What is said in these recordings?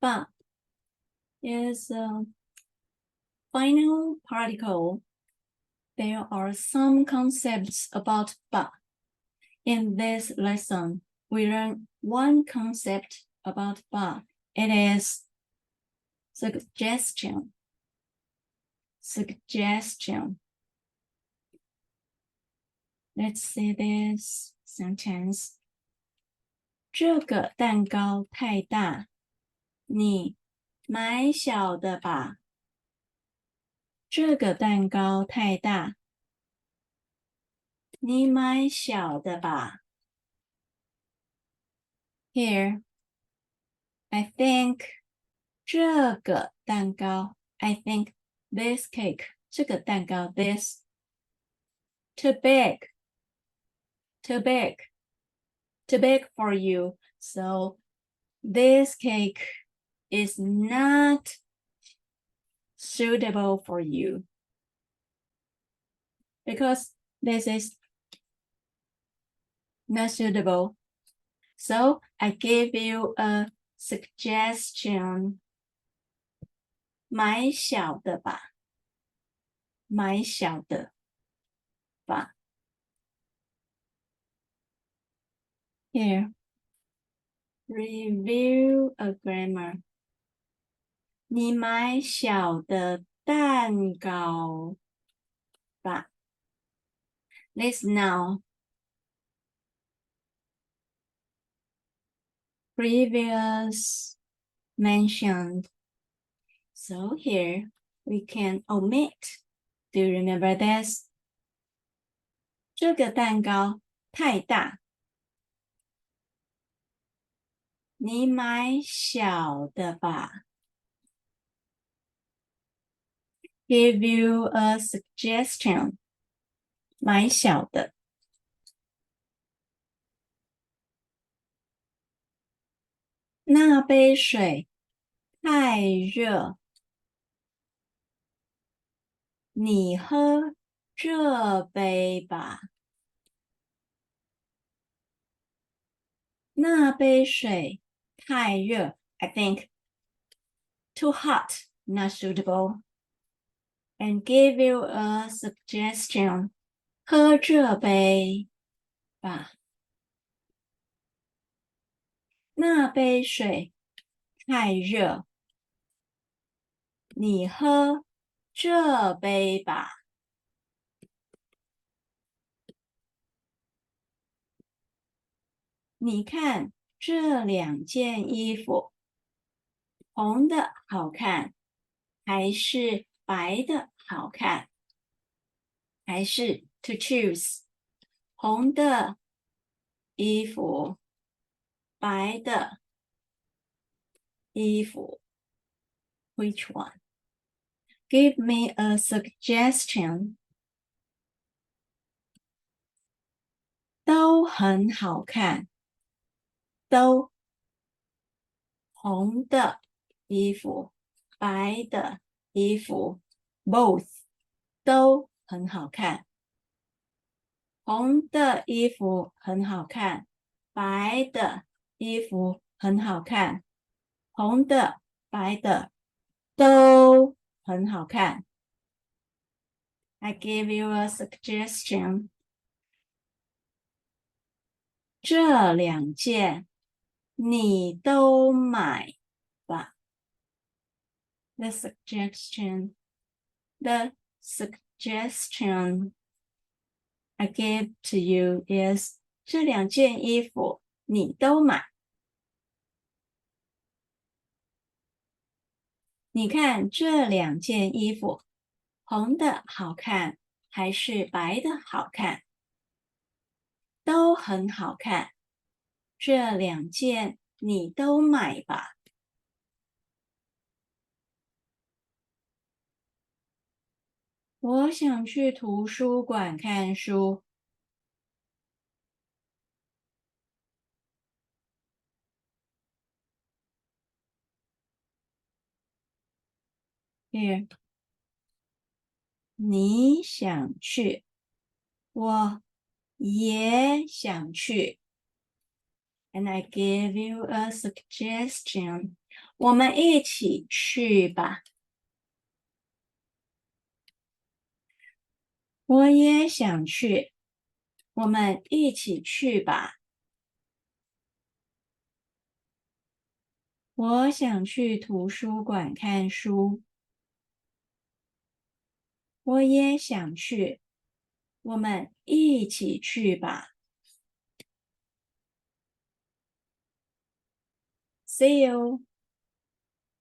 But is a final particle. There are some concepts about but. In this lesson, we learn one concept about but. It is suggestion. Suggestion. Let's see this sentence. 这个蛋糕太大，你买小的吧。这个蛋糕太大，你买小的吧。Here, I think 这个蛋糕 I think this cake 这个蛋糕 this too big for you. So this cake is not suitable for you because this is not suitable. So I give you a suggestion. 买小的吧，买小的吧。Here, review a grammar. 你买小的蛋糕吧。This now. Previous mentioned. So here we can omit. Do you remember this? 这个蛋糕太大。你买小的吧。Give you a suggestion. 买小的。那杯水太热。你喝这杯吧。那杯水太热 I think too hot, not suitable. And give you a suggestion. 喝这杯吧。那杯水太热。你喝这杯吧。你看这两件衣服，红的好看，还是白的好看？还是 to choose 红的衣服，白的衣服 Which one? Give me a suggestion. 都很好看，都红的衣服，白的衣服 both 都很好看。红的衣服很好看，白的衣服很好看，红的、白的都很好看。I give you a suggestion. 这两件你都买吧。The suggestion I give to you is 这两件衣服你都买。你看这两件衣服，红的好看还是白的好看？都很好看。这两件你都买吧。我想去图书馆看书。Here， 你想去，我也想去。And I give you a suggestion. 我们一起去吧。我也想去。我们一起去吧。我想去图书馆看书。我也想去。我们一起去吧。See you.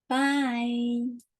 Bye.